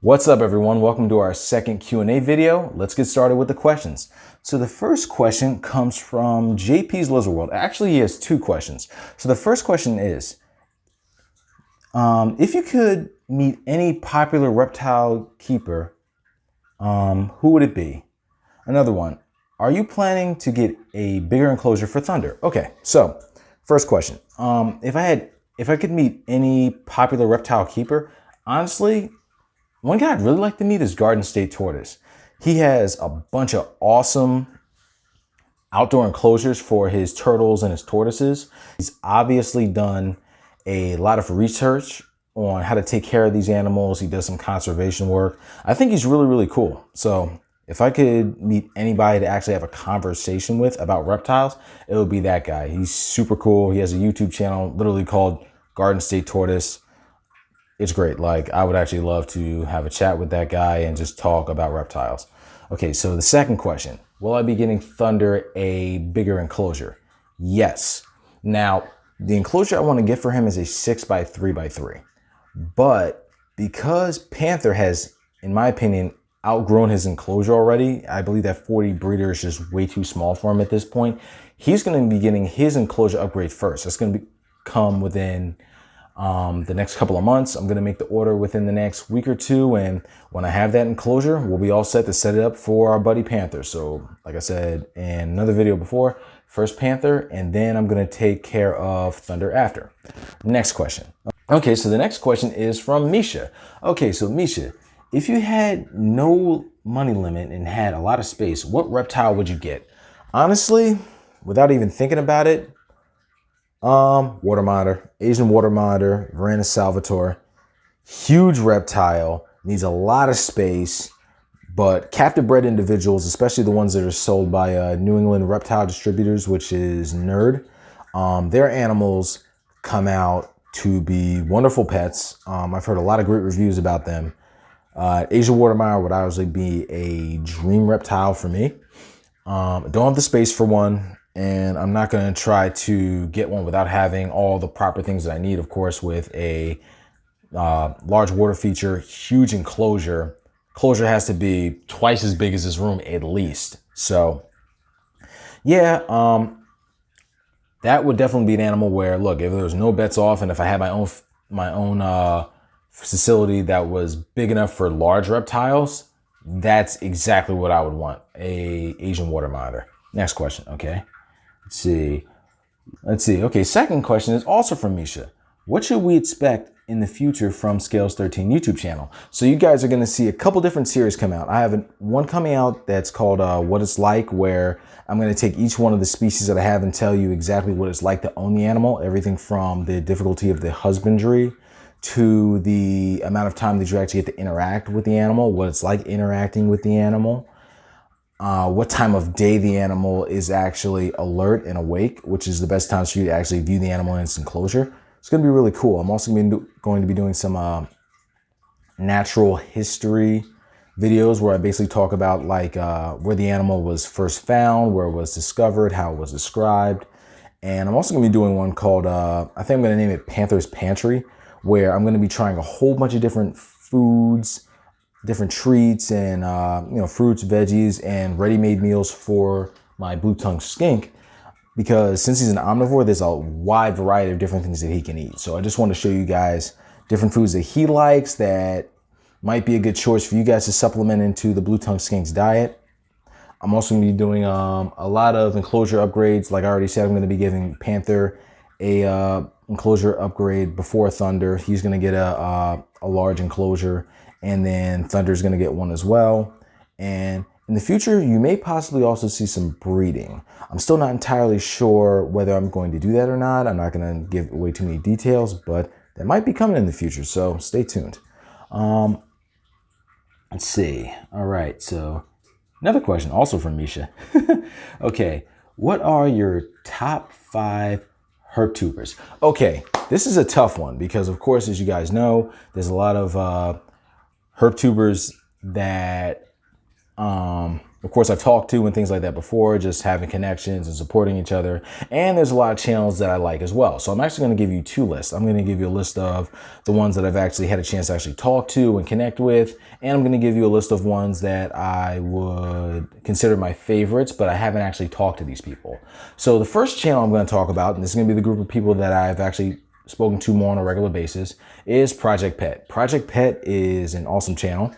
What's up, everyone? Welcome to our second Q&A video. Let's get started with the questions. So the first question comes from JP's Lizard World. Actually, he has two questions. So the first question is, if you could meet any popular reptile keeper, who would it be? Another one, are you planning to get a bigger enclosure for Thunder? Okay, so first question. If I could meet any popular reptile keeper, honestly, one guy I'd really like to meet is Garden State Tortoise. He has a bunch of awesome outdoor enclosures for his turtles and his tortoises. He's obviously done a lot of research on how to take care of these animals. He does some conservation work. I think he's really, really cool. So if I could meet anybody to actually have a conversation with about reptiles, it would be that guy. He's super cool. He has a YouTube channel literally called Garden State Tortoise. It's great. Like, I would actually love to have a chat with that guy and just talk about reptiles. Okay, so the second question, will I be getting Thunder a bigger enclosure? Yes. Now, the enclosure I want to get for him is a 6x3x3. But because Panther has, in my opinion, outgrown his enclosure already, I believe that 40 breeder is just way too small for him at this point. He's going to be getting his enclosure upgrade first. That's going to come within the next couple of months. I'm going to make the order within the next week or two. And when I have that enclosure, we'll be all set to set it up for our buddy Panther. So like I said in another video before, first Panther, and then I'm going to take care of Thunder after. Next question. Okay, so the next question is from Misha. Okay, so Misha, if you had no money limit and had a lot of space, what reptile would you get? Honestly, without even thinking about it, water monitor, Asian water monitor, Varanus salvator, huge reptile, needs a lot of space, but captive bred individuals, especially the ones that are sold by New England Reptile Distributors, which is Nerd, their animals come out to be wonderful pets. I've heard a lot of great reviews about them. Asian water monitor would obviously be a dream reptile for me. Don't have the space for one. And I'm not going to try to get one without having all the proper things that I need, of course, with a large water feature, huge enclosure. Enclosure has to be twice as big as this room at least. So yeah, that would definitely be an animal where, look, if there was no bets off and if I had my own facility that was big enough for large reptiles, that's exactly what I would want, a Asian water monitor. Next question, okay. Let's see. Okay, second question is also from Misha. What should we expect in the future from Scales13 YouTube channel? So you guys are going to see a couple different series come out. I have one coming out that's called What It's Like, where I'm going to take each one of the species that I have and tell you exactly what it's like to own the animal. Everything from the difficulty of the husbandry to the amount of time that you actually get to interact with the animal, what it's like interacting with the animal. What time of day the animal is actually alert and awake, which is the best time for you to actually view the animal in its enclosure. It's going to be really cool. I'm also going to be doing some natural history videos where I basically talk about like where the animal was first found, where it was discovered, how it was described. And I'm also going to be doing one called, I think I'm going to name it Panther's Pantry, where I'm going to be trying a whole bunch of different foods, different treats and fruits, veggies, and ready-made meals for my blue-tongued skink, because since he's an omnivore, there's a wide variety of different things that he can eat. So I just want to show you guys different foods that he likes that might be a good choice for you guys to supplement into the blue-tongued skink's diet. I'm also going to be doing a lot of enclosure upgrades. Like I already said, I'm going to be giving Panther a enclosure upgrade before Thunder. He's going to get a large enclosure. And then Thunder's going to get one as well. And in the future, you may possibly also see some breeding. I'm still not entirely sure whether I'm going to do that or not. I'm not going to give away too many details, but that might be coming in the future. So stay tuned. Let's see. All right. So another question also from Misha. Okay. What are your top 5 herp tubers? Okay. This is a tough one because, of course, as you guys know, there's a lot of herp tubers that of course, I've talked to and things like that before, just having connections and supporting each other. And there's a lot of channels that I like as well. So I'm actually going to give you two lists. I'm going to give you a list of the ones that I've actually had a chance to actually talk to and connect with. And I'm going to give you a list of ones that I would consider my favorites, but I haven't actually talked to these people. So the first channel I'm going to talk about, and this is going to be the group of people that I've actually spoken to more on a regular basis, is Project Pet. Project Pet is an awesome channel.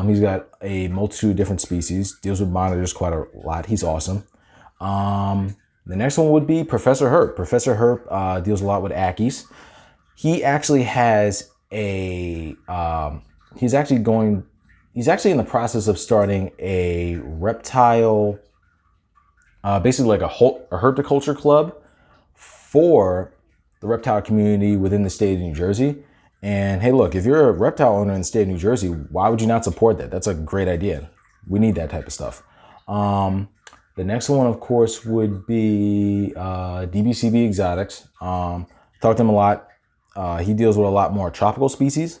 He's got a multitude of different species, deals with monitors quite a lot. He's awesome. The next one would be Professor Herp. Professor Herp deals a lot with Ackies. He actually has a, he's actually in the process of starting a reptile, basically like a herpetoculture club for the reptile community within the state of New Jersey. And hey, look, if you're a reptile owner in the state of New Jersey, why would you not support that? That's a great idea. We need that type of stuff. The next one, of course, would be DBCB Exotics. Talked to him a lot. He deals with a lot more tropical species.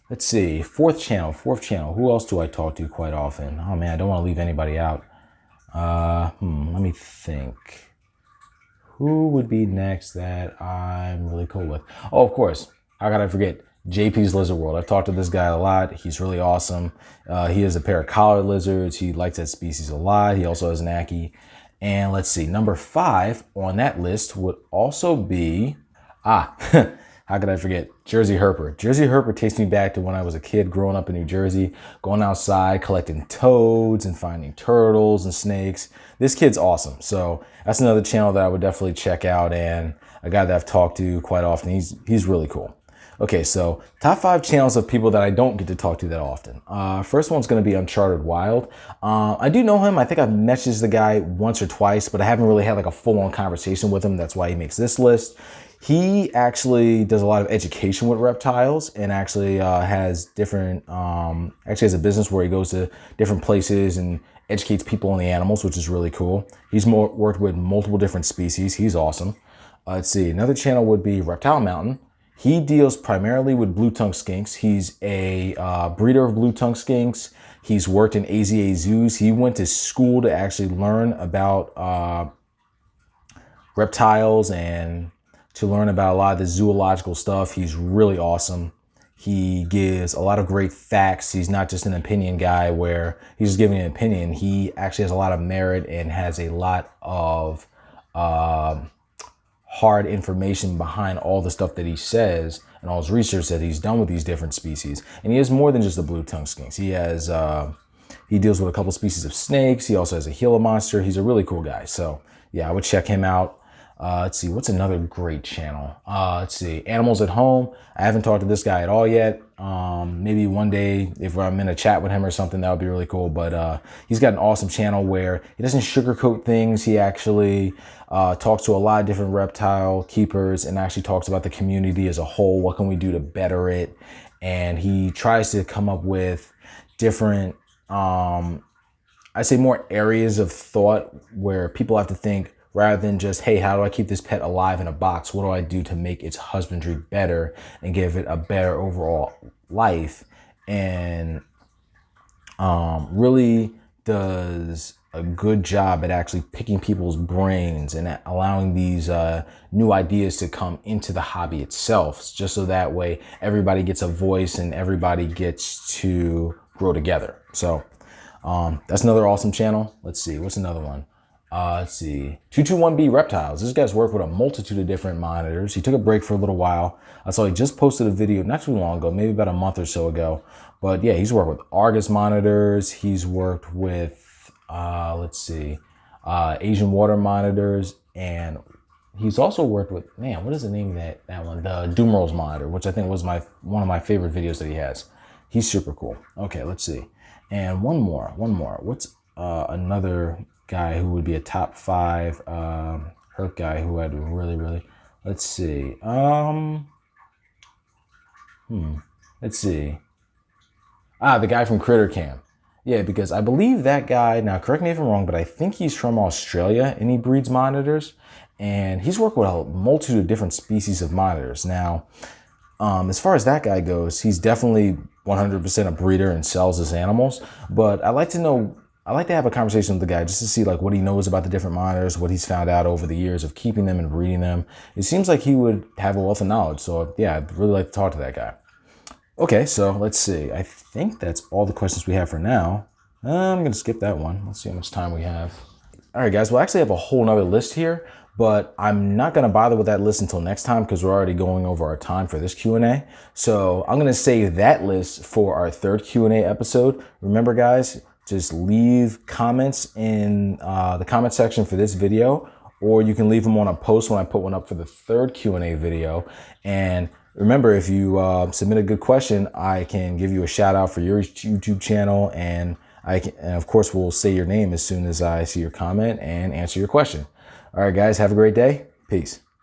Let's see, fourth channel. Who else do I talk to quite often? Oh man, I don't want to leave anybody out. Let me think. Who would be next that I'm really cool with? Oh, of course. How could I forget? JP's Lizard World. I've talked to this guy a lot. He's really awesome. He has a pair of collared lizards. He likes that species a lot. He also has an Ackie. And let's see, number 5 on that list would also be, how could I forget? Jersey Herper. Jersey Herper takes me back to when I was a kid growing up in New Jersey, going outside, collecting toads and finding turtles and snakes. This kid's awesome. So that's another channel that I would definitely check out, and a guy that I've talked to quite often. He's really cool. Okay, so top 5 channels of people that I don't get to talk to that often. First one's going to be Uncharted Wild. I do know him. I think I've messaged the guy once or twice, but I haven't really had like a full-on conversation with him. That's why he makes this list. He actually does a lot of education with reptiles, and actually has different, actually has a business where he goes to different places and educates people on the animals, which is really cool. He's worked with multiple different species. He's awesome. Let's see, another channel would be Reptile Mountain. He deals primarily with blue-tongued skinks. He's a breeder of blue-tongued skinks. He's worked in AZA zoos. He went to school to actually learn about reptiles and to learn about a lot of the zoological stuff. He's really awesome. He gives a lot of great facts. He's not just an opinion guy where he's just giving an opinion. He actually has a lot of merit and has a lot of hard information behind all the stuff that he says and all his research that he's done with these different species. And he has more than just the blue-tongued skinks. He has, he deals with a couple species of snakes. He also has a Gila monster. He's a really cool guy. So yeah, I would check him out. Let's see, what's another great channel? Let's see, Animals at Home. I haven't talked to this guy at all yet. Maybe one day if I'm in a chat with him or something, that would be really cool. But he's got an awesome channel where he doesn't sugarcoat things. He actually talks to a lot of different reptile keepers and actually talks about the community as a whole. What can we do to better it? And he tries to come up with different, I say more areas of thought where people have to think, rather than just, hey, how do I keep this pet alive in a box? What do I do to make its husbandry better and give it a better overall life? And really does a good job at actually picking people's brains and allowing these new ideas to come into the hobby itself, just so that way everybody gets a voice and everybody gets to grow together. So that's another awesome channel. Let's see, what's another one? Let's see, 221B Reptiles. This guy's worked with a multitude of different monitors. He took a break for a little while. I saw he just posted a video not too long ago, maybe about a month or so ago. But yeah, he's worked with Argus monitors. He's worked with, let's see, Asian water monitors. And he's also worked with, man, what is the name of that one? The Dumerals monitor, which I think was one of my favorite videos that he has. He's super cool. Okay, let's see. And one more. What's another guy who would be a top 5 herp guy who I'd really, let's see. Let's see. The guy from Critter Cam. Yeah, because I believe that guy, now correct me if I'm wrong, but I think he's from Australia and he breeds monitors. And he's worked with a multitude of different species of monitors. Now, as far as that guy goes, he's definitely 100% a breeder and sells his animals. But I'd like to know I like to have a conversation with the guy just to see like what he knows about the different monitors, what he's found out over the years of keeping them and breeding them. It seems like he would have a wealth of knowledge. So yeah, I'd really like to talk to that guy. Okay, so let's see. I think that's all the questions we have for now. I'm gonna skip that one. Let's see how much time we have. All right, guys, we'll actually have a whole nother list here, but I'm not gonna bother with that list until next time because we're already going over our time for this Q&A. So I'm gonna save that list for our third Q&A episode. Remember, guys, just leave comments in the comment section for this video, or you can leave them on a post when I put one up for the third Q&A video. And remember, if you submit a good question, I can give you a shout out for your YouTube channel, and of course, we'll say your name as soon as I see your comment and answer your question. All right, guys, have a great day. Peace.